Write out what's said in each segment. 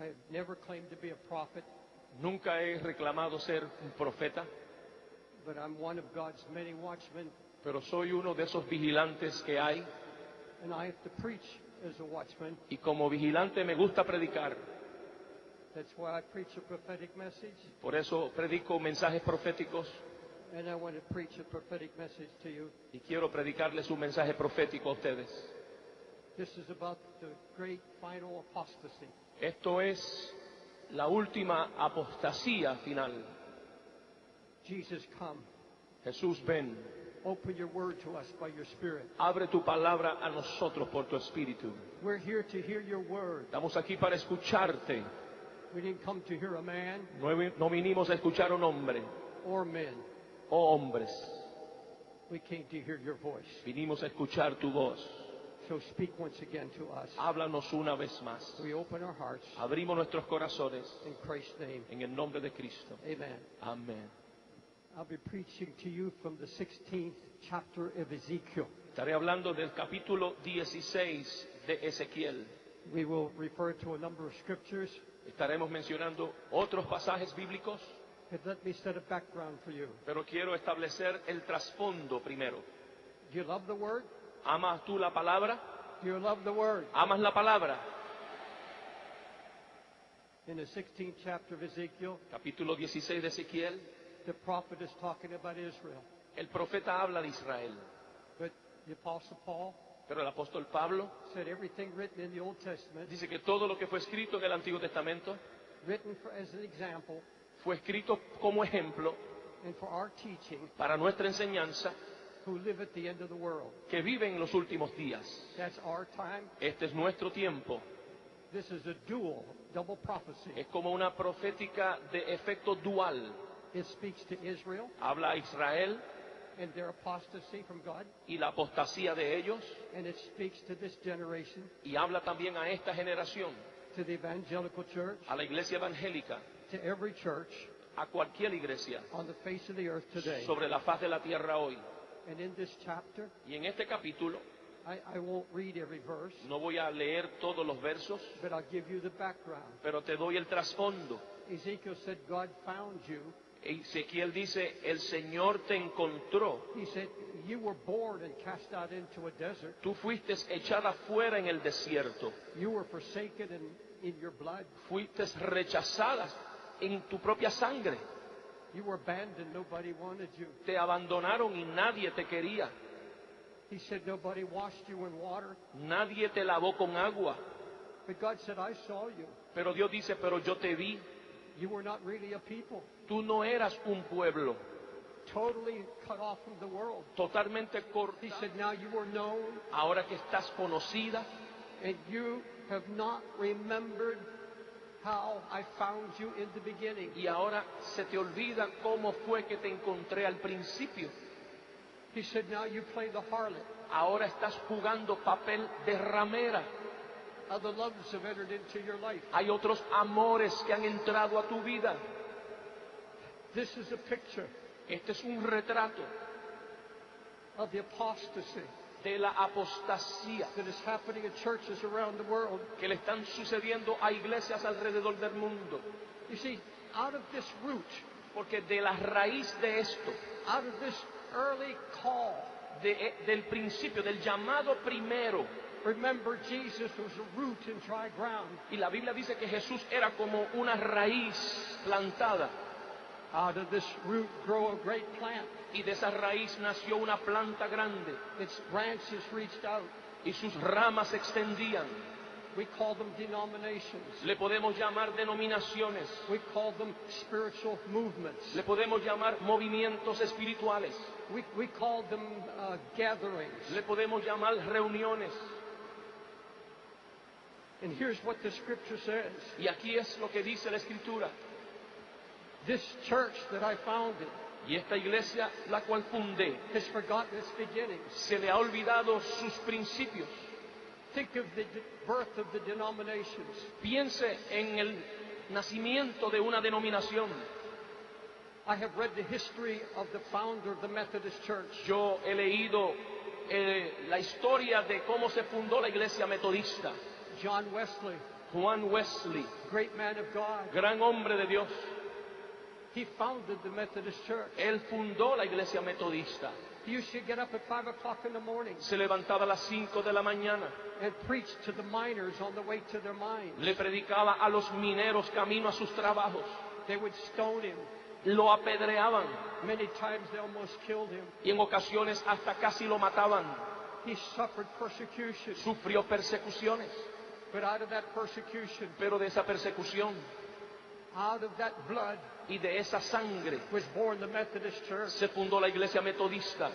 I have never claimed to be a prophet, Nunca he reclamado ser un profeta, but I'm one of God's many watchmen, pero soy uno de esos vigilantes que hay, and I have to preach as a watchman. y como vigilante me gusta predicar. That's why I preach a prophetic message, Por eso predico mensajes proféticos and I want to preach a prophetic message to you. y quiero predicarles un mensaje profético a ustedes. This is about the great final apostasy. Esto es la última apostasía final. Jesus, come. Jesús, ven, Open your word to us by your Spirit. abre tu palabra a nosotros por tu espíritu. We're here to hear your word. Estamos aquí para escucharte. We didn't come to hear a man No vinimos a escuchar a un hombre or men. o hombres. We came to hear your voice. Vinimos a escuchar tu voz. So speak once again to us. Háblanos una vez más. We open our hearts Abrimos nuestros corazones in Christ's name. en el nombre de Cristo. Amen. Amén. I'll be preaching to you from the 16th chapter of Ezekiel. Estaré hablando del capítulo 16 de Ezequiel. We will refer to a number of scriptures, Estaremos mencionando otros pasajes bíblicos, but let me set a background for you. pero quiero establecer el trasfondo primero. Do you love the word? ¿Amas tú la palabra? Do you love the word? ¿Amas la palabra? In the 16th chapter of Ezekiel, Capítulo 16 de Ezequiel, the prophet is talking about Israel. el profeta habla de Israel, But the Apostle Paul pero el apóstol Pablo said everything written in the Old Testament, dice que todo lo que fue escrito en el Antiguo Testamento written as an example fue escrito como ejemplo and for our teaching, para nuestra enseñanza, who live at the end of the world. que vive en los últimos días. That's our time. Este es nuestro tiempo. This is a double prophecy. Es como una profética de efecto dual. It speaks to Israel Habla a Israel and their apostasy from God, y la apostasía de ellos, and it speaks to this generation, y habla también a esta generación, to the evangelical church, a la iglesia evangélica, to every church a cualquier iglesia on the face of the earth today. sobre la faz de la tierra hoy. And in this chapter, Y en este capítulo I won't read every verse, no voy a leer todos los versos, but I'll give you the background. pero te doy el trasfondo. Ezekiel said, God found you. Ezequiel dice, el Señor te encontró. He said, you were born and cast out into a desert. Tú fuiste echada fuera en el desierto. You were forsaken in your blood. Fuiste rechazada en tu propia sangre. You were abandoned. Nobody wanted you. Te abandonaron y nadie te quería. He said, nobody washed you in water. Nadie te lavó con agua. But God said, I saw you. Pero Dios dice, pero yo te vi. You were not really a people. Tú no eras un pueblo. Totally cut off from the world. Totalmente corta. He said, now you are known, Ahora que estás conocida and you have not remembered how I found you in the beginning. y ahora se te olvida cómo fue que te encontré al principio. He said, now you play the harlot. Ahora estás jugando papel de ramera. Other loves have entered into your life. Hay otros amores que han entrado a tu vida. This is a picture Este es un retrato of the apostasy de la apostasía that is happening in churches around the world. que le están sucediendo a iglesias alrededor del mundo. You see, out of this root, Porque de la raíz de esto, out of this early call, del principio, del llamado primero, remember Jesus was a root in dry ground. y la Biblia dice que Jesús era como una raíz plantada, Out of this root grow a great plant. y de esa raíz nació una planta grande, Its branches reached out. y sus ramas se extendían. We call them denominations. Le podemos llamar denominaciones, We call them spiritual movements. le podemos llamar movimientos espirituales, We call them gatherings. le podemos llamar reuniones. And here's what the scripture says. Y aquí es lo que dice la Escritura. This church that I founded Y esta iglesia, la cual fundé, has forgotten its beginnings. se le ha olvidado sus principios. Think of the birth of the denominations. Piense en el nacimiento de una denominación. I have read the history of the founder of the Methodist Church. Yo he leído la historia de cómo se fundó la iglesia metodista. John Wesley. Juan Wesley, great man of God, gran hombre de Dios, he founded the Methodist Church. él fundó la iglesia metodista. He used to get up at 5 o'clock in the morning Se levantaba a las 5 de la mañana, and preach to the miners on the way to their mines. le predicaba a los mineros camino a sus trabajos, They would stone him. lo apedreaban Many times they almost killed him. y en ocasiones hasta casi lo mataban. He suffered persecution. Sufrió persecuciones, But out of that persecution, pero de esa persecución out of that blood, y de esa sangre was born the Methodist Church. se fundó la iglesia metodista,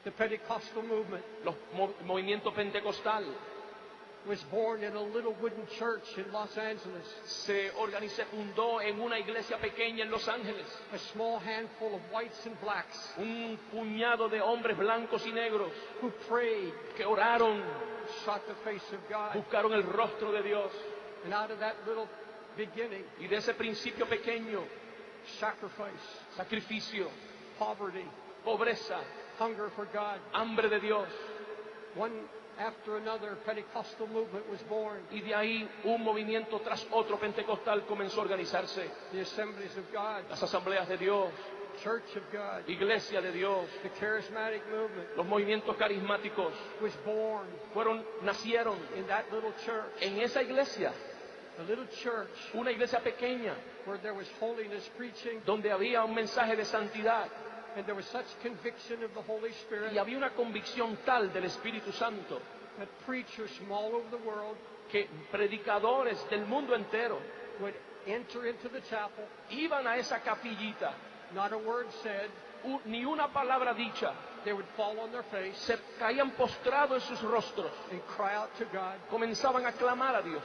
The Pentecostal movement los movimiento pentecostal. was born in a little wooden church in Los Angeles. Se fundó en una iglesia pequeña en Los Ángeles. A small handful of whites and blacks Un puñado de hombres blancos y negros who prayed, que oraron, sought the face of God. buscaron el rostro de Dios. And out of that little beginning, Y de ese principio pequeño, sacrifice, sacrificio, poverty, pobreza, hunger for God, hambre de Dios. one after another, Pentecostal movement was born. Y de ahí un movimiento tras otro pentecostal comenzó a organizarse. The Assemblies of God, Las asambleas de Dios, Church of God, iglesia de Dios, the Charismatic movement los movimientos carismáticos was born nacieron in that little church. en esa iglesia, A little church una iglesia pequeña where there was holiness preaching donde había un mensaje de santidad and there was such conviction of the Holy Spirit y había una convicción tal del Espíritu Santo that preachers from all over the world que predicadores del mundo entero would enter into the chapel, iban a esa capillita, not a word said, ni una palabra dicha, they would fall on their face se caían postrados en sus rostros, and cry out to God. comenzaban a clamar a Dios,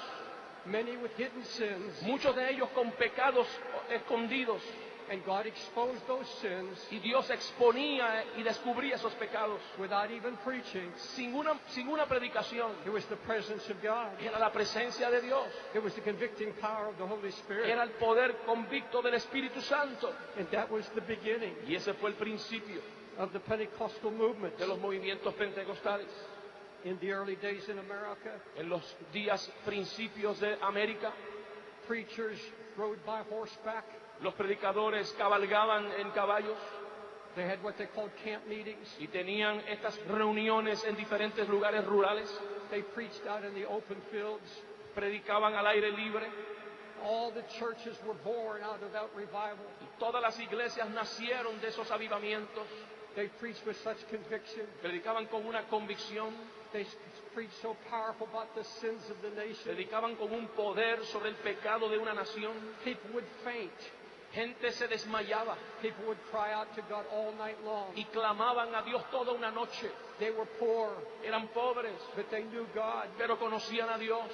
Many with hidden sins, muchos de ellos con pecados escondidos, and God exposed those sins y Dios exponía y descubría esos pecados without even preaching. sin una predicación. It was the presence of God. Era la presencia de Dios, It was the convicting power of the Holy Spirit. era el poder convicto del Espíritu Santo. And that was the beginning Y ese fue el principio of the Pentecostal movement de los movimientos pentecostales. in the early days in America. En los días principios de América, Preachers rode by horseback. los predicadores cabalgaban en caballos They had what they called camp meetings. y tenían estas reuniones en diferentes lugares rurales, They preached out in the open fields. predicaban al aire libre. All the churches were born out of that revival. Y todas las iglesias nacieron de esos avivamientos, They preached with such conviction. predicaban con una convicción, They preached so powerful about the sins of the nation. predicaban con un poder sobre el pecado de una nación. People would faint. Gente se desmayaba People would cry out to God all night long. y clamaban a Dios toda una noche. They were poor, Eran pobres, but they knew God. pero conocían a Dios.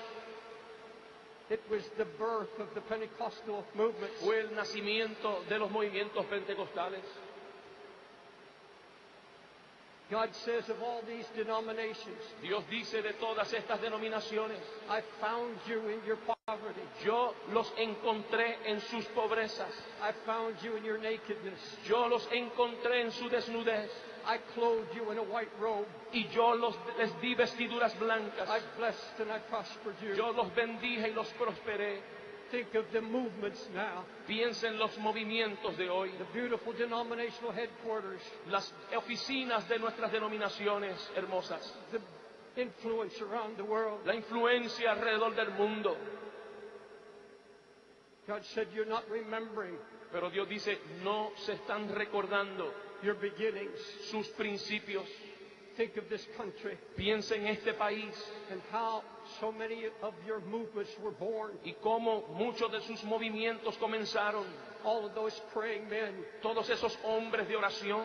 It was the birth of the Pentecostal movement. Fue el nacimiento de los movimientos pentecostales. God says of all these denominations, Dios dice de todas estas denominaciones, I found you in your poverty. yo los encontré en sus pobrezas, I found you in your nakedness. yo los encontré en su desnudez I clothed you in a white robe. y yo les di vestiduras blancas. I blessed and I prospered you. Yo los bendije y los prosperé. Think of the movements now. Piensen los movimientos de hoy, The beautiful denominational headquarters. las oficinas de nuestras denominaciones hermosas, The influence around the world. la influencia alrededor del mundo. God said, you're not remembering Pero Dios dice, no se están recordando your beginnings. sus principios. Think of this country Piensen en este país and how so many of your movements were born. y cómo muchos de sus movimientos comenzaron. All of those praying men, Todos esos hombres de oración,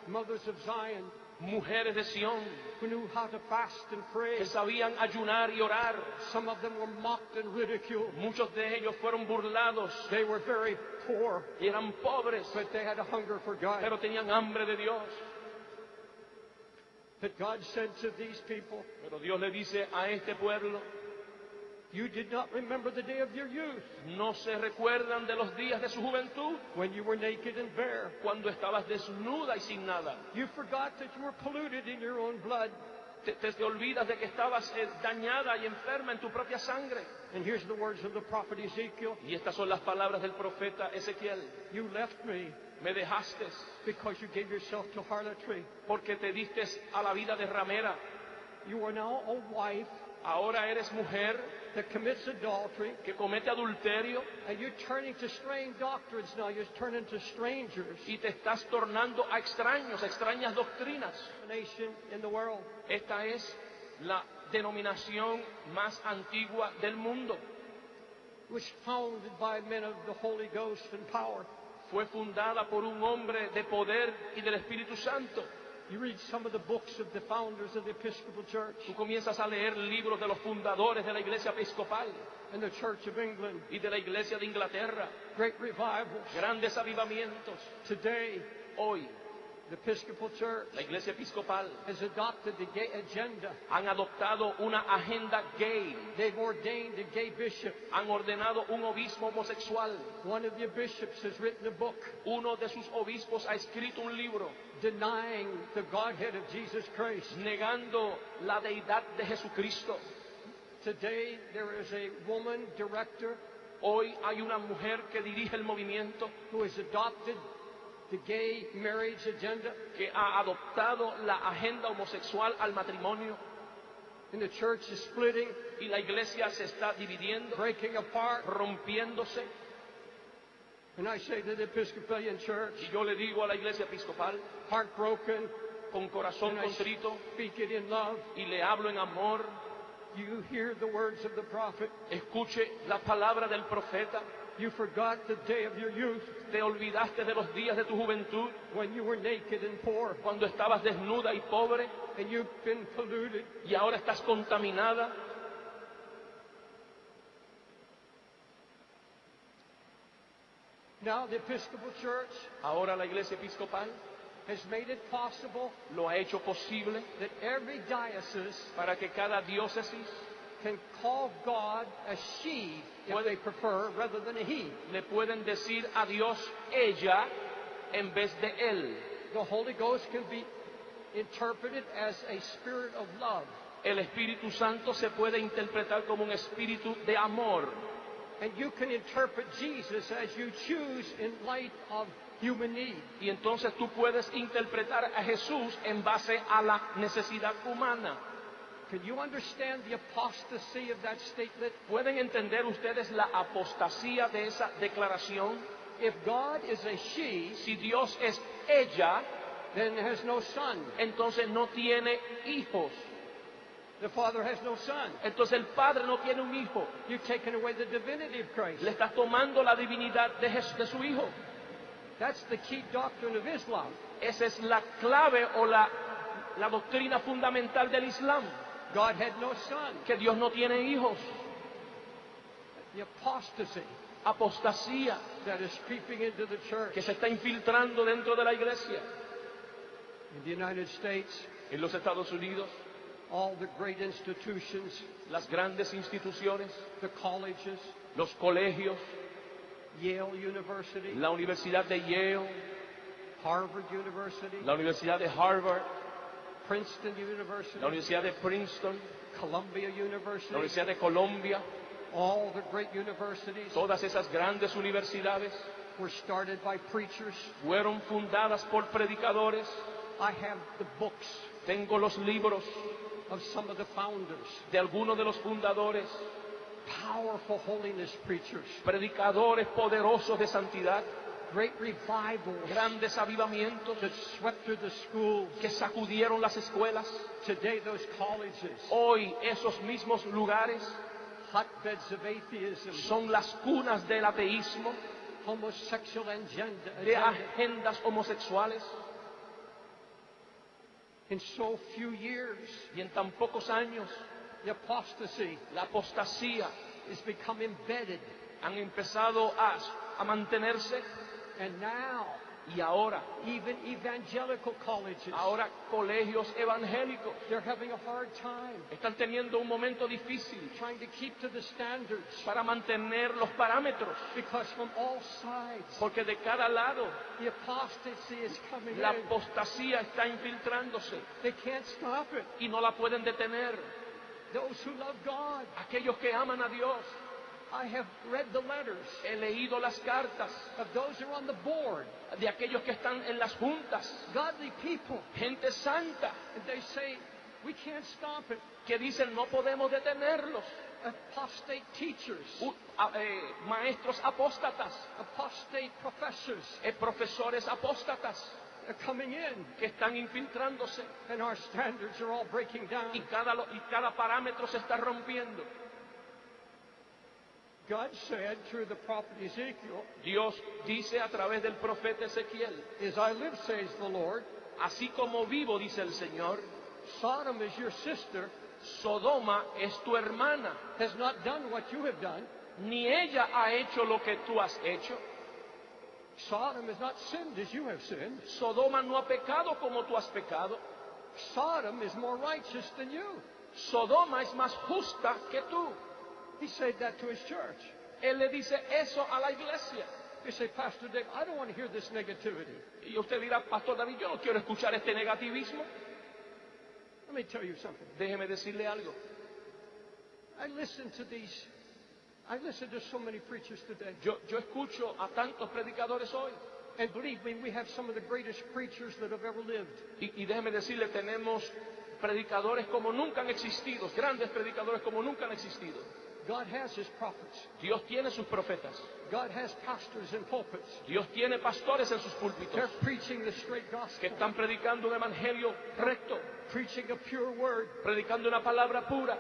mothers of Zion, mujeres de Sión, who knew how to fast and pray. que sabían ayunar y orar. Some of them were mocked and ridiculed. Muchos de ellos fueron burlados They were very poor, y eran pobres, but they had a hunger for God. pero tenían hambre de Dios. But God said to these people, Pero Dios le dice a este pueblo, you did not remember the day of your youth, no se recuerdan de los días de su juventud, when you were naked and bare. cuando estabas desnuda y sin nada. You forgot that you were polluted in your own blood. te olvidas de que estabas dañada y enferma en tu propia sangre. And here's the words of the prophet Ezekiel. Y estas son las palabras del profeta Ezequiel. You left me Me dejaste because you gave yourself to harlotry. porque te diste a la vida de ramera. You are now a wife Ahora eres mujer that commits adultery, que comete adulterio and you're turning to strange doctrines now. You're turning to strangers. y te estás tornando a extraños, a extrañas doctrinas. Nation in the world. Esta es la denominación más antigua del mundo. It was founded by men of the Holy Ghost and power. Fue fundada por un hombre de poder y del Espíritu Santo. You read some of the books of the founders of the Episcopal Church Tú comienzas a leer libros de los fundadores de la Iglesia Episcopal and the Church of England. y de la Iglesia de Inglaterra. Great revivals. Grandes avivamientos. Today, Hoy, the Episcopal Church la Iglesia Episcopal has adopted the gay agenda. han adoptado una agenda gay. They've ordained a gay bishop. Han ordenado un obispo homosexual. One of your bishops has written a book Uno de sus obispos ha escrito un libro denying the Godhead of Jesus Christ. negando la deidad de Jesucristo. Today, there is a woman director Hoy hay una mujer que dirige el movimiento who has adopted the gay marriage agenda, que ha adoptado la agenda homosexual al matrimonio and the church is splitting, y la iglesia se está dividiendo, breaking apart. rompiéndose. And I say to the Episcopalian Church, Y yo le digo a la iglesia episcopal, heartbroken, con corazón and I contrito, speak it in love. y le hablo en amor, You hear the words of the prophet. escuche la palabra del profeta. You forgot the day of your youth Te olvidaste de los días de tu juventud, when you were naked and poor, cuando estabas desnuda y pobre, and you've been polluted. y ahora estás contaminada. Now the Episcopal Church Ahora la iglesia episcopal has made it possible lo ha hecho posible that every diocese para que cada diócesis can call God a she, if they prefer, rather than a he. le pueden decir a Dios ella en vez de él. The Holy Ghost can be interpreted as a spirit of love. El Espíritu Santo se puede interpretar como un espíritu de amor. And you can interpret Jesus as you choose in light of human need. Y entonces tú puedes interpretar a Jesús en base a la necesidad humana. Can you understand the apostasy of that statement? ¿Pueden entender ustedes la apostasía de esa declaración? If God is a she, Si Dios es ella, then has no son. entonces no tiene hijos. The Father has no son. Entonces el Padre no tiene un hijo. You've taken away the divinity of Christ. Le estás tomando la divinidad de su hijo. That's the key doctrine of Islam. Esa es la clave o la doctrina fundamental del Islam. God had no son. Que Dios no tiene hijos. The apostasy Apostasía that is creeping into the church. que se está infiltrando dentro de la iglesia. In the United States, En los Estados Unidos, all the great institutions, las grandes instituciones, the colleges, los colegios, Yale University, la Universidad de Yale, Harvard University, la Universidad de Harvard, Princeton University, la Universidad de Princeton, Columbia la University, Universidad de Colombia, all the great universities todas esas grandes universidades were started by preachers. fueron fundadas por predicadores. I have the books Tengo los libros of some of the founders, de algunos de los fundadores, powerful holiness preachers, predicadores poderosos de santidad, great revivals grandes avivamientos that swept through the schools. que sacudieron las escuelas. Today those colleges, Hoy esos mismos lugares hotbeds of atheism, son las cunas del ateísmo, homosexual agenda. de agendas homosexuales. In so few years, Y en tan pocos años, the apostasy la apostasía has become embedded. han empezado a mantenerse. And now, Y ahora, even evangelical colleges, ahora colegios evangélicos they're having a hard time están teniendo un momento difícil trying to keep to the standards para mantener los parámetros, because from all sides porque de cada lado the apostasy is coming la in. apostasía está infiltrándose They can't stop it. y no la pueden detener. Those who love God, Aquellos que aman a Dios, I have read the letters he leído las cartas of those who are on the board, de aquellos que están en las juntas, godly people, gente santa, and they say, we can't stop it. que dicen no podemos detenerlos. Apostate teachers, Maestros apóstatas, apostate professors profesores apóstatas are coming in, que están infiltrándose and our standards are all breaking down. y cada parámetro se está rompiendo. God said through the prophet Ezekiel, Dios dice a través del profeta Ezequiel, as I live, says the Lord, así como vivo, dice el Señor, Sodom is your sister, Sodoma es tu hermana, has not done what you have done. ni ella ha hecho lo que tú has hecho. Sodom has not sinned as you have sinned. Sodoma no ha pecado como tú has pecado. Sodom is more righteous than you. Sodoma es más justa que tú. He said that to his church. Él le dice eso a la iglesia. You say, Pastor Dick, I don't want to hear this negativity. Y usted dirá, Pastor David, yo no quiero escuchar este negativismo. Let me tell you something. Déjeme decirle algo. I listen to so many preachers today. Yo escucho a tantos predicadores hoy. And believe me, we have some of the greatest preachers that have ever lived. Y déjeme decirle, tenemos predicadores como nunca han existido, grandes predicadores como nunca han existido. God has his prophets. Dios tiene sus profetas. God has pastors in pulpits. Dios tiene pastores en sus púlpitos They're preaching the straight que gospel, están predicando un evangelio recto, preaching a pure word. predicando una palabra pura.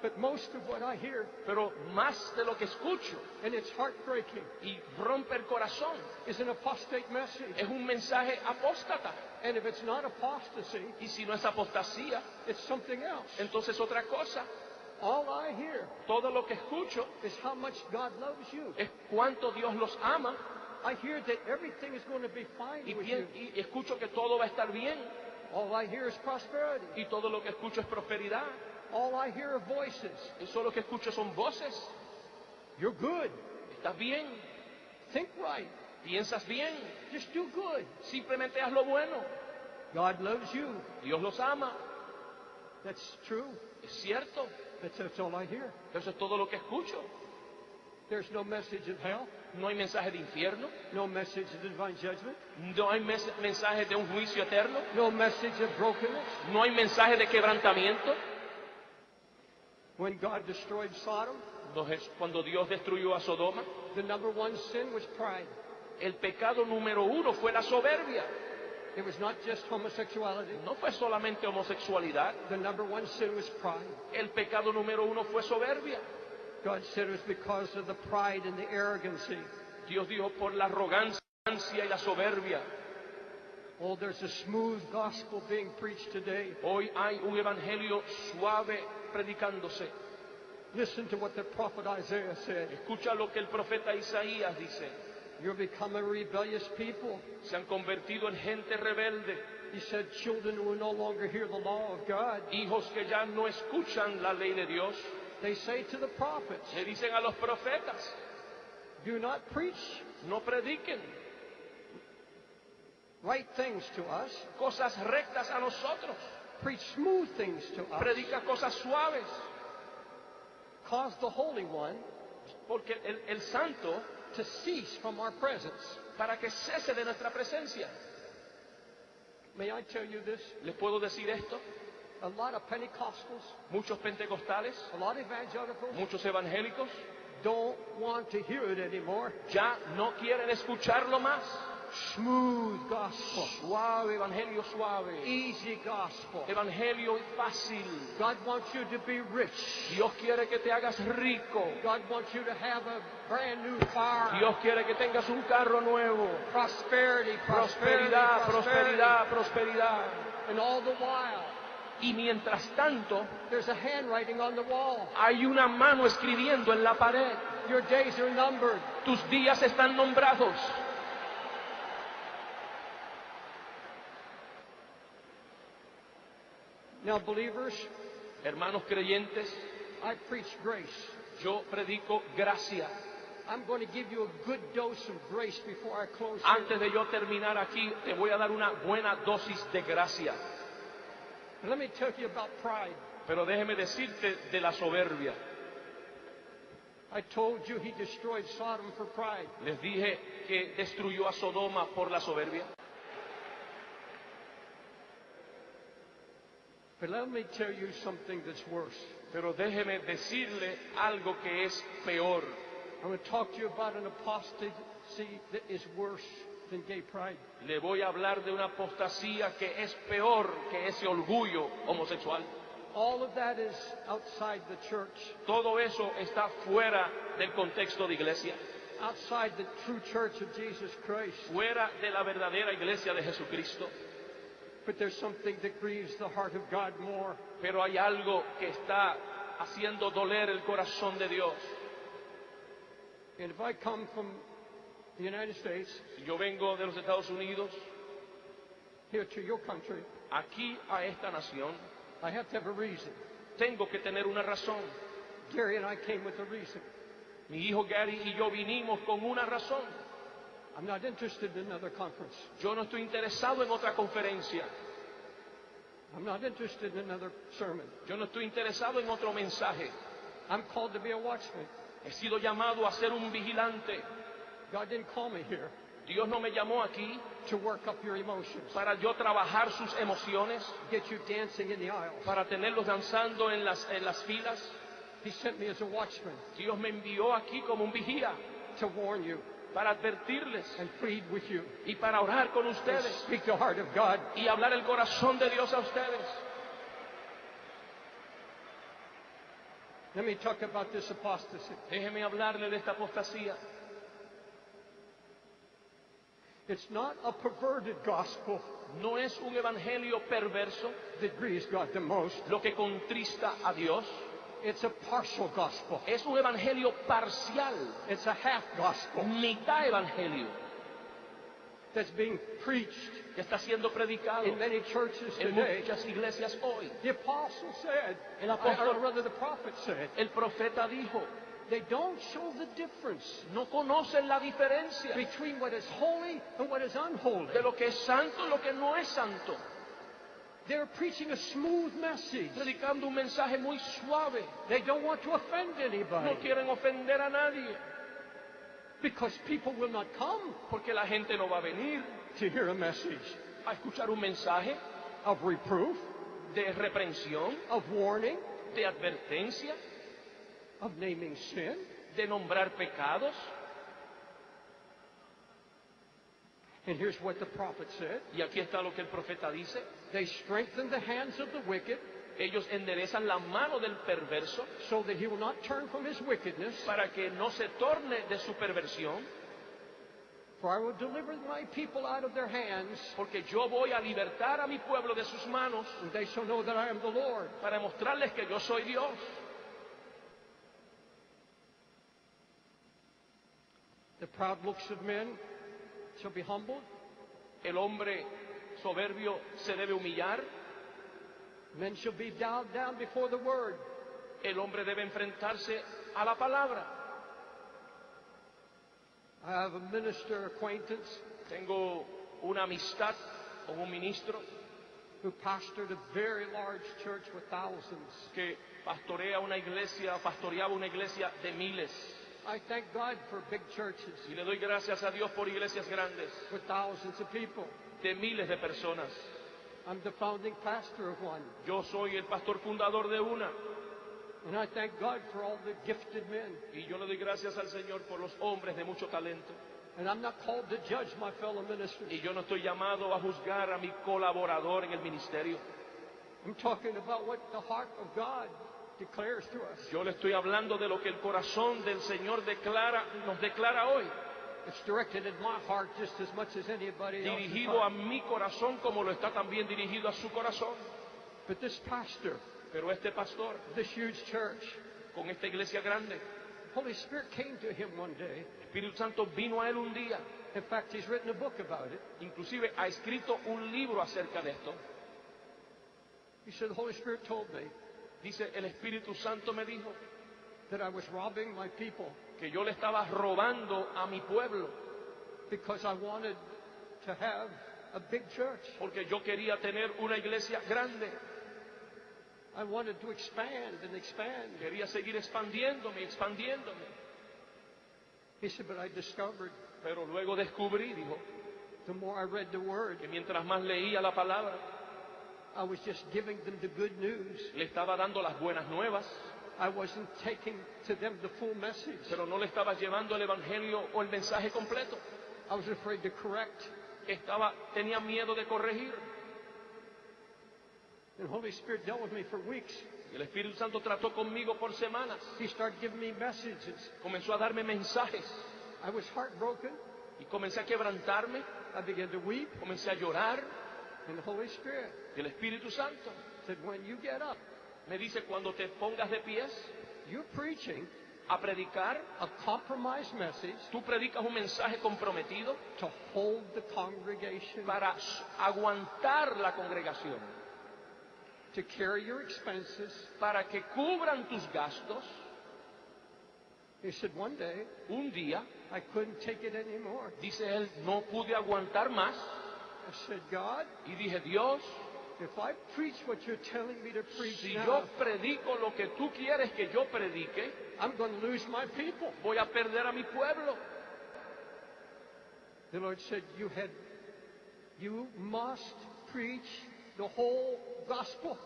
But most of what I hear, Pero más de lo que escucho and it's heartbreaking, y rompe el corazón, is an apostate message. es un mensaje apóstata. And if it's not apostasy, Y si no es apostasía, it's something else. entonces otra cosa. All I hear Todo lo que escucho is how much God loves you. es cuánto Dios los ama I hear that everything is going to be fine with you. y escucho que todo va a estar bien All I hear is prosperity. y todo lo que escucho es prosperidad. All I hear are voices. Y solo lo que escucho son voces. You're good. Estás bien, Think right. piensas bien, Just do good. simplemente haz lo bueno. God loves you. Dios los ama, That's true. es cierto. That's all I hear. Eso es todo lo que escucho. There's no message of hell. No hay mensaje de infierno, No message of divine judgment. no hay mensaje de un juicio eterno, No message of brokenness. no hay mensaje de quebrantamiento. When God destroyed Sodom, Cuando Dios destruyó a Sodoma, the number one sin was pride. el pecado número uno fue la soberbia. It was not just homosexuality. No fue solamente homosexualidad, The number one sin was pride. el pecado número uno fue soberbia. God said it was because of the pride and the arrogancy. Dios dijo por la arrogancia y la soberbia. Oh, there's a smooth gospel being preached today. Hoy hay un evangelio suave predicándose. Listen to what the prophet Isaiah said. Escucha lo que el profeta Isaías dice. You'll become a rebellious people. Se han convertido en gente rebelde, He said children who will no longer hear the law of God. hijos que ya no escuchan la ley de Dios. They say to the prophets, Le dicen a los profetas, do not preach no prediquen right things to us. cosas rectas a nosotros, Preach smooth things to us. predica cosas suaves, Cause the Holy One porque el santo, to cease from our presence. para que cese de nuestra presencia. May I tell you this? ¿Les puedo decir esto? A lot of Pentecostals, Muchos pentecostales, a lot of evangelicals muchos evangélicos, don't want to hear it anymore. ya no quieren escucharlo más. Smooth gospel, Suave, evangelio suave, easy gospel. evangelio fácil. God wants you to be rich. Dios quiere que te hagas rico. God wants you to have a brand new car. Dios quiere que tengas un carro nuevo. Prosperity, prosperity, Prosperidad, prosperity. prosperidad, prosperidad. And all the while, Y mientras tanto, there's a handwriting on the wall. hay una mano escribiendo en la pared. Your days are numbered. Tus días están nombrados. Now, believers, Hermanos creyentes, I preach grace. yo predico gracia. I'm going to give you a good dose of grace before I close Antes here. de yo terminar aquí, te voy a dar una buena dosis de gracia. And let me tell you about pride. Pero déjeme decirte de la soberbia. I told you he destroyed Sodom for pride. Les dije que destruyó a Sodoma por la soberbia. But let me tell you something that's worse. Pero déjeme decirle algo que es peor. I'm going to talk to you about an apostasy that is worse than gay pride. Le voy a hablar de una apostasía que es peor que ese orgullo homosexual. All of that is outside the church, Todo eso está fuera del contexto de iglesia, outside the true church of Jesus Christ. fuera de la verdadera iglesia de Jesucristo. But there's something that grieves the heart of God more. Pero hay algo que está haciendo doler el corazón de Dios. And if I come from the United States Si yo vengo de los Estados Unidos, here to your country, aquí a esta nación, I have to have a reason. tengo que tener una razón. Gary and I came with a reason. Mi hijo Gary y yo vinimos con una razón. I'm not interested in another conference. Yo no estoy interesado en otra conferencia. I'm not interested in another sermon. Yo no estoy interesado en otro mensaje. I'm called to be a watchman. He sido llamado a ser un vigilante. God didn't call me here Dios no me llamó aquí to work up your emotions, para yo trabajar sus emociones, get you dancing in the aisles. para tenerlos danzando en las filas. He sent me as a watchman Dios me envió aquí como un vigía to warn you para advertirles and plead with you y para orar con and ustedes speak the heart of God. y hablar el corazón de Dios a ustedes. Let me talk about this apostasy. Déjeme hablarle de esta apostasía. It's not a perverted gospel No es un evangelio perverso that grieves God the most. lo que contrista a Dios. It's a partial gospel. Es un evangelio parcial, It's a half gospel mitad evangelio, that's being preached que está siendo predicado in many churches en today. muchas iglesias hoy. The apostle said, El apóstol- or rather the prophet said, El profeta dijo, they don't show the difference no conocen la diferencia between what is holy and what is unholy. de lo que es santo y lo que no es santo. They're preaching a smooth message. Predicando un mensaje muy suave. They don't want to offend No anybody quieren ofender a nadie, because people will not come porque la gente no va a venir to hear a message a escuchar un mensaje of reproof, de reprensión, of warning, de advertencia, of naming sin. de nombrar pecados. And here's what the prophet said. Y aquí está lo que el profeta dice. They strengthen the hands of the wicked Ellos enderezan la mano del perverso so that he will not turn from his wickedness. para que no se torne de su perversión, For I will deliver my people out of their hands, porque yo voy a libertar a mi pueblo de sus manos and they shall know that I am the Lord. para mostrarles que yo soy Dios. The proud looks of men shall be humbled. El hombre soberbio se debe humillar. Men shall be bowed down before the word. El hombre debe enfrentarse a la palabra. I have a minister acquaintance Tengo una amistad con un ministro who pastored a very large church with thousands. que pastoreaba una iglesia de miles. I thank God for big churches Y le doy gracias a Dios por iglesias grandes, with thousands of people. de miles de personas. I'm the founding pastor of one. Yo soy el pastor fundador de una. And I thank God for all the gifted men. Y yo le doy gracias al Señor por los hombres de mucho talento. And I'm not called to judge my fellow ministers. Y yo no estoy llamado a juzgar a mi colaborador en el ministerio. I'm talking about what the heart of God declares to us. Yo le estoy hablando de lo que el corazón del Señor nos declara hoy. It's directed at my heart just as much as anybody else's Dirigido a heart. mi corazón como lo está también dirigido a su corazón. But this pastor, Pero este pastor, this huge church, con esta iglesia grande, Holy Spirit came to him one day. el Espíritu Santo vino a él un día. In fact, he's written a book about it. Inclusive ha escrito un libro acerca de esto. He said, the Holy Spirit told me Dice, el Espíritu Santo me dijo that I was robbing my people que yo le estaba robando a mi pueblo because I wanted to have a big church. porque yo quería tener una iglesia grande. I wanted to expand and expand. Quería seguir expandiéndome y expandiéndome. He said, but I discovered Pero luego descubrí, dijo, the more I read the Word, que mientras más leía la palabra, I was just giving them the good news. le estaba dando las buenas nuevas, I wasn't taking to them the full message. pero no le estaba llevando el evangelio o el mensaje completo. I was afraid to correct. Tenía miedo de corregir. And the Holy Spirit dealt with me for weeks. El Espíritu Santo trató conmigo por semanas. He started giving me messages. Comenzó a darme mensajes I was heartbroken. y comencé a quebrantarme. I began to weep. Comencé a llorar. And the Holy Spirit Y el Espíritu Santo said, when you get up, me dice, cuando te pongas de pies you're preaching a predicar, a compromised message tú predicas un mensaje comprometido to hold the congregation, para aguantar la congregación, to carry your expenses. para que cubran tus gastos. He said, one day, Un día, I couldn't take it anymore. dice él, no pude aguantar más I said, God, y dije, Dios, if I preach what you're telling me to preach si now, yo predico lo que tú quieres que yo predique, I'm going to lose my people. voy a perder a mi pueblo. The Lord said, you must preach the whole gospel.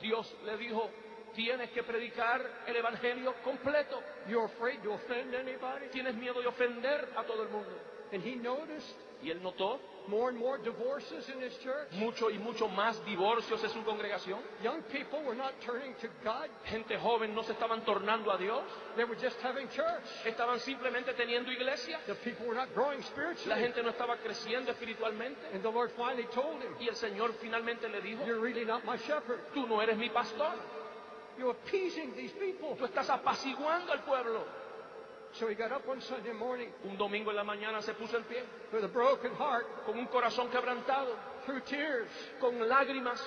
Dios le dijo, tienes que predicar el evangelio completo. You're afraid to offend anybody? Tienes miedo de ofender a todo el mundo. And he noticed Y él notó more and more divorces in his church. mucho y mucho más divorcios en su congregación. Young people were not turning to God. Gente joven no se estaban tornando a Dios, They were just having church. estaban simplemente teniendo iglesia. The people were not growing La spiritually. gente no estaba creciendo espiritualmente. And the Lord finally told him, Y el Señor finalmente le dijo, you're really not my shepherd. tú no eres mi pastor, You're appeasing these people. tú estás apaciguando al pueblo. So he got up one Sunday morning Un domingo en la mañana se puso en pie, with a broken heart, con un corazón quebrantado, through tears. con lágrimas,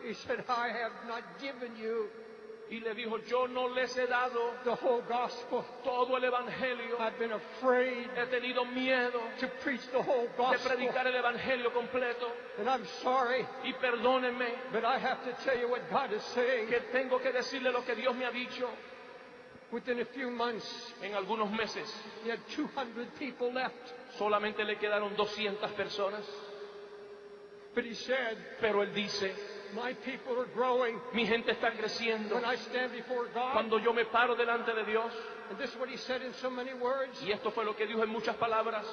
He said, I have not given you y le dijo, yo no les he dado the whole gospel. todo el evangelio. I've been afraid He tenido miedo to preach the whole de gospel. predicar el evangelio completo. And I'm sorry, Y perdónenme but I have to tell you what God is saying. que tengo que decirle lo que Dios me ha dicho. Within a few months, En algunos meses he had 200 people left. solamente le quedaron 200 personas. But he said, Pero él dice, my people are growing. mi gente está creciendo. When I stand before God, Cuando yo me paro delante de Dios, and this is what he said in so many words, y esto fue lo que dijo en muchas palabras,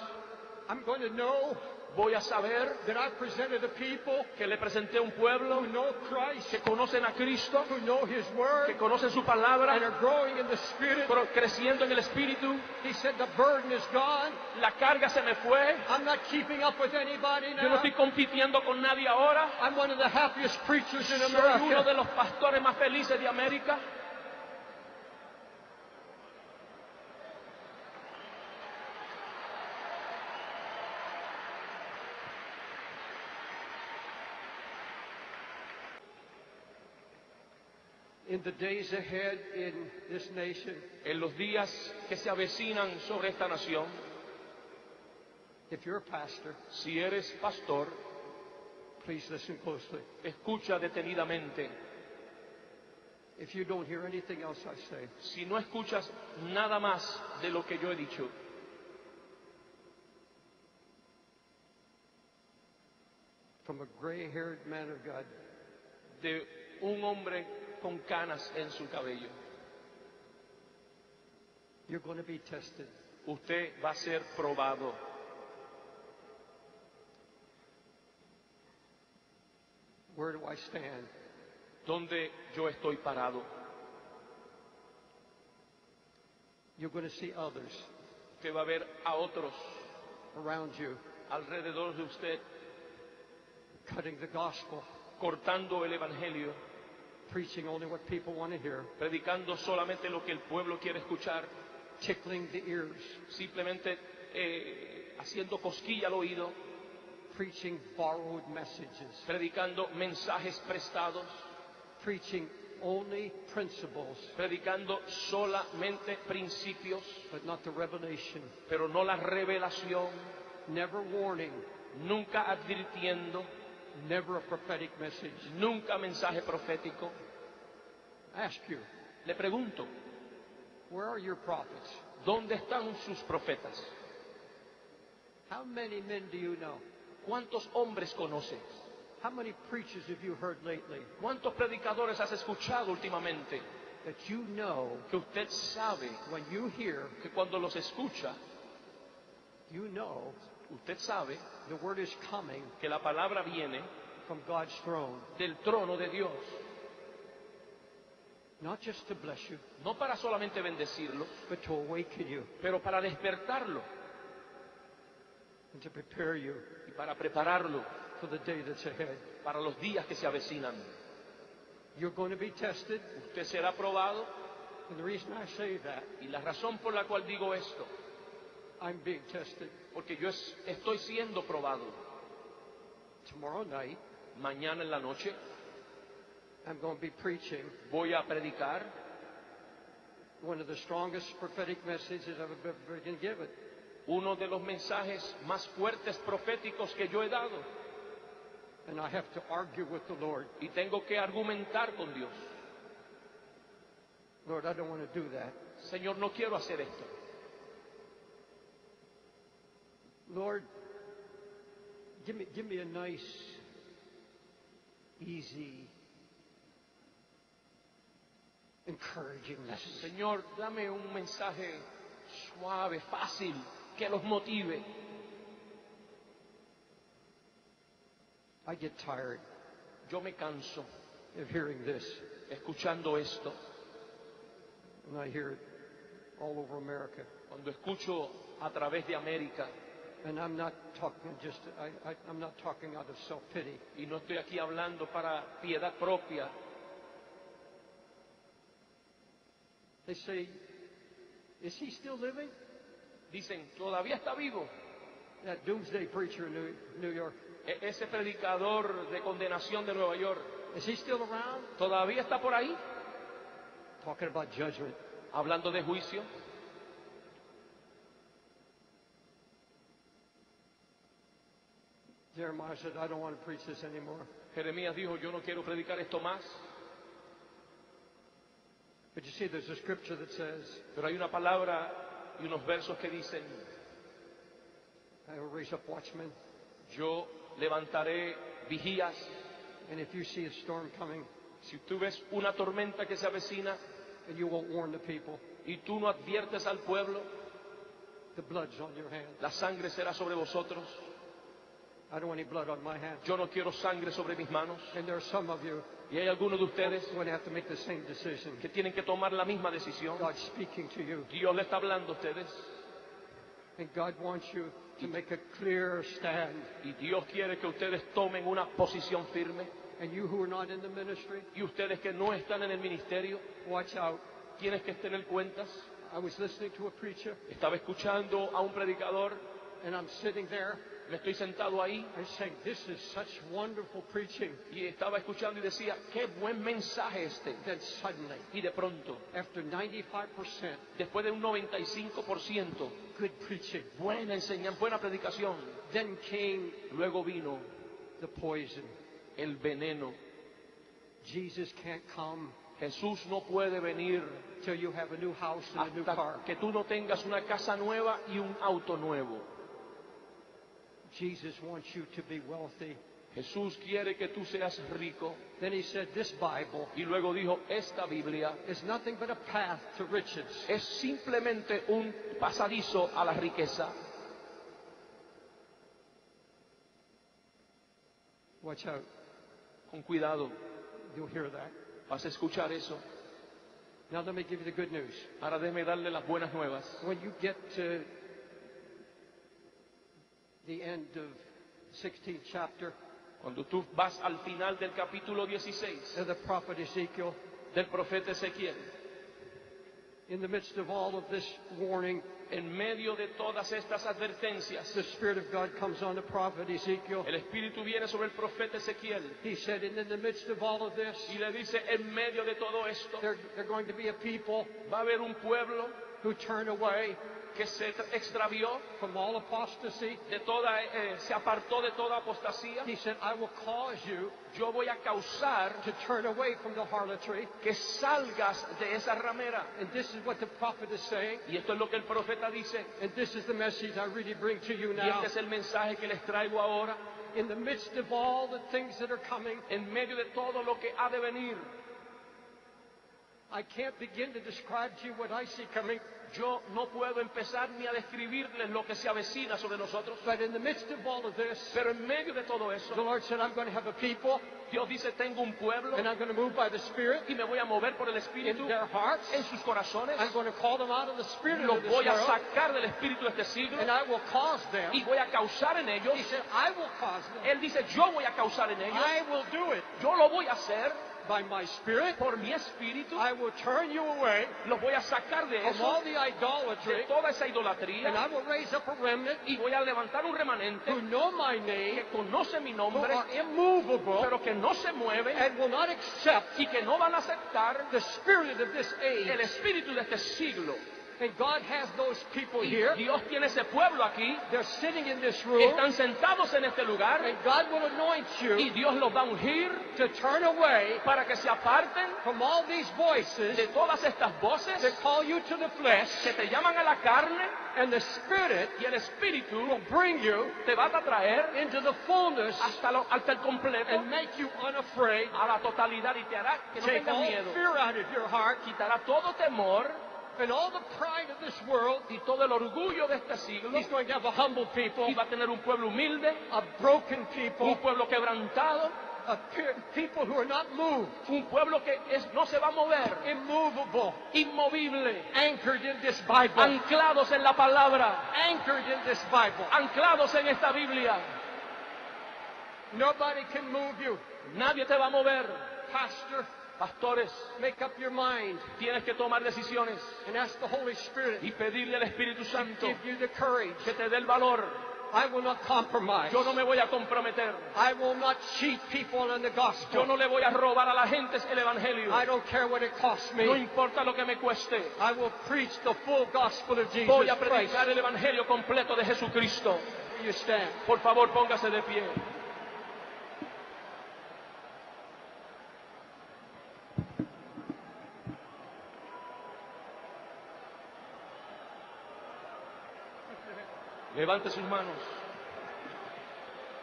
I'm going to know voy a saber that I presented a people que le presenté a un pueblo who know Christ, que conocen a Cristo, who know his word, que conocen su and palabra, are growing in the Spirit. pero creciendo en el Espíritu. He said, the burden is gone. La carga se me fue. I'm not keeping up with anybody Yo no now. estoy compitiendo con nadie ahora. I'm one of the happiest preachers in Soy uno America. de los pastores más felices de América. In the days ahead in this nation, En los días que se avecinan sobre esta nación, if you're a pastor, si eres pastor, please listen closely. escucha detenidamente. If you don't hear anything else I say, Si no escuchas nada más de lo que yo he dicho, from a gray-haired man of God, de un hombre con canas en su cabello, you're going to be tested. usted va a ser probado. Where do I stand? ¿Dónde yo estoy parado? You're going to see others Usted va a ver a otros around you alrededor de usted cutting the gospel, cortando el evangelio, preaching only what people want to hear, predicando solamente lo que el pueblo quiere escuchar, tickling the ears, simplemente haciendo cosquilla al oído, preaching borrowed messages, predicando mensajes prestados, preaching only principles, predicando solamente principios, but not the revelation, pero no la revelación, never warning, nunca advirtiendo, never a prophetic message. nunca mensaje profético. I ask you, Le pregunto, where are your prophets? ¿dónde están sus profetas? How many men do you know? ¿Cuántos hombres conoces? How many preachers have you heard lately ¿Cuántos predicadores has escuchado últimamente? that you know Que usted sabe when you hear, que cuando los escucha, you know usted sabe the word is coming que la palabra viene from God's throne, del trono de Dios, not just to bless you, no para solamente bendecirlo, but to awaken you pero para despertarlo and to prepare you y para prepararlo for the day that's ahead. para los días que se avecinan. You're going to be tested, Usted será probado, and the reason I say that, y la razón por la cual digo esto, I'm being tested. porque yo estoy siendo probado. Tomorrow night, Mañana en la noche I'm going to be preaching voy a predicar one of the strongest prophetic messages I've ever been given. uno de los mensajes más fuertes proféticos que yo he dado, And I have to argue with the Lord. y tengo que argumentar con Dios. Lord, I don't want to do that. Señor, no quiero hacer esto. Lord, give me a nice, easy, encouraging message. Señor, dame un mensaje suave, fácil, que los motive. I get tired Yo me canso of hearing this, escuchando esto. and I hear it all over America. Cuando escucho a través de América, And I'm not talking I'm not talking out of self-pity. y no estoy aquí hablando para piedad propia. They say, is he still living? Dicen, ¿todavía está vivo? That doomsday preacher in New York. Ese predicador de condenación de Nueva York, Is he still around? ¿todavía está por ahí? Talking about judgment. Hablando de juicio. Jeremiah said, I don't want to preach this anymore. Jeremías dijo, yo no quiero predicar esto más. But you see, there's a scripture that says, Pero hay una palabra y unos versos que dicen, I will raise up watchmen, yo levantaré vigías. and if you see a storm coming, Si tú ves una tormenta que se avecina and you won't warn the people, y tú no adviertes al pueblo, the blood's on your hands. la sangre será sobre vosotros. I don't want any blood on my hands. Yo no quiero sangre sobre mis manos. And there are some of you Y hay algunos de ustedes who are going to have to make the same decision. que tienen que tomar la misma decisión. God's speaking to you, Dios le está hablando a ustedes and God wants you to make a clear stand. y Dios quiere que ustedes tomen una posición firme. And you who are not in the ministry, Y ustedes que no están en el ministerio, watch out. tienes que tener cuentas. I was listening to a preacher, Estaba escuchando a un predicador, and I'm sitting there, me estoy sentado ahí and saying, this is such wonderful preaching. y estaba escuchando y decía, qué buen mensaje este. Then suddenly, Y de pronto, after 95% después de un 95%, good preaching, buena enseñanza, buena predicación, then came luego vino the poison. el veneno. Jesus can't come Jesús no puede venir till you have a new house and a new car. hasta que tú no tengas una casa nueva y un auto nuevo. Jesus wants you to be wealthy. Jesús quiere que tú seas rico. Then he said, this Bible Y luego dijo, esta Biblia is nothing but a path to riches. es simplemente un pasadizo a la riqueza. Watch out. Con cuidado, You'll hear that. vas a escuchar eso. Now let me give you the good news. Ahora déjeme darle las buenas nuevas. When you get to the end of 16th chapter Cuando tú vas al final del capítulo 16 of the prophet Ezekiel, del profeta Ezequiel, In the midst of all of this warning, En medio de todas estas advertencias, the Spirit of God comes on the prophet Ezekiel. el Espíritu viene sobre el profeta Ezequiel He said, and in the midst of all of this, y le dice, en medio de todo esto, they're going to be a people va a haber un pueblo who turn away que se extravió from all apostasy. se apartó de toda apostasía. He said, I will cause you Yo voy a causar to turn away from the harlotry. que salgas de esa ramera. And this is what the prophet is saying. Y esto es lo que el profeta dice. And this is the message I really bring to you Y now. este es el mensaje que les traigo ahora. In the midst of all the things that are coming, En medio de todo lo que ha de venir, I can't begin to describe to you what I see coming. yo no puedo empezar ni a describirles lo que se avecina sobre nosotros. But in the midst of all of this, Pero en medio de todo the eso, Lord said, I'm going to have a people, Dios dice, tengo un pueblo and I'm going to move by the Spirit y me voy a mover por el in Espíritu their hearts. en sus corazones. I'm going to call them out of the spirit Los of this voy a world, sacar del espíritu de este siglo and I will cause them. y voy a causar en ellos. He said, I will cause them. Él dice, yo voy a causar en ellos. I will do it Yo lo voy a hacer by my Spirit. por mi espíritu. I will turn you away Los voy a sacar de from eso, all the de idolatry, toda esa and idolatría, I will raise up a remnant y voy a levantar un remanente who know my name, que conoce mi who nombre, are immovable, pero que no se mueven and will not accept y que no van a aceptar the spirit of this el age. espíritu de este siglo. And God has those people Y here. Dios tiene ese pueblo aquí, They're sitting in this room, están sentados en este lugar, and God will anoint y you Dios los va a ungir to turn away para que se aparten from all these voices de todas estas voces that call you to the flesh, que te llaman a la carne, and the Spirit y el espíritu will bring you te va a traer into the fullness hasta el completo, and make you unafraid. a la totalidad, y te hará que no Take tengas all miedo. fear out of your heart Quitará todo temor and all the pride of this world. y todo el orgullo de este siglo, He's going to have a humble people, y va a tener un pueblo humilde, a broken people, un pueblo quebrantado, people who are not moved, un pueblo que no se va a mover, immovable, inmovible, anchored in this Bible, anclados en la palabra, anchored in this Bible. anclados en esta Biblia. Nobody can move you. Nadie te va a mover. Pastor, Pastores, make up your mind tienes que tomar decisiones and ask the Holy Spirit y pedirle al Espíritu to Santo give you the courage. que te dé el valor. I will not compromise. Yo no me voy a comprometer. I will not cheat people on the Yo gospel. no le voy a robar a la gente el Evangelio. I don't care what it costs me. No importa lo que me cueste. I will preach the full gospel of Jesus Voy a Christ. predicar el Evangelio completo de Jesucristo. Will you stand? Por favor, póngase de pie. Levante sus manos.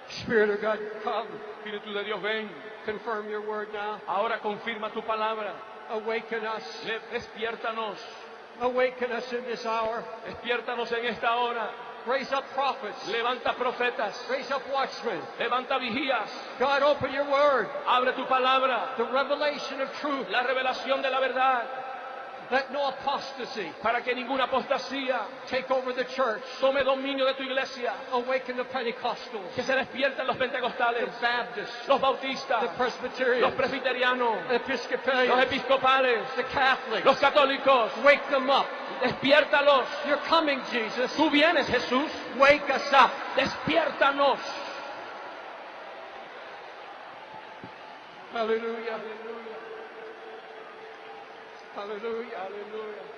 Spirit of God, come. Espíritu de Dios, ven. Confirm your word now. Ahora confirma tu palabra. Awaken us. Despiértanos. Awaken us in this hour. Despiértanos en esta hora. Raise up prophets. Levanta profetas. Raise up watchmen. Levanta vigías. God, open your word. Abre tu palabra. The revelation of truth. La revelación de la verdad. Let no apostasy Para que ninguna apostasía take over the church. tome dominio de tu iglesia. Awaken the Pentecostals, Que se despierten los pentecostales, the Baptists, los the bautistas, los Presbyterians, presbiterianos, the los Episcopalians, episcopales, the Catholics. los católicos. Wake them up. Despiértalos. You're coming, Jesus. Tú vienes, Jesús. Wake us up. Despiértanos. Hallelujah. Hallelujah. Aleluya.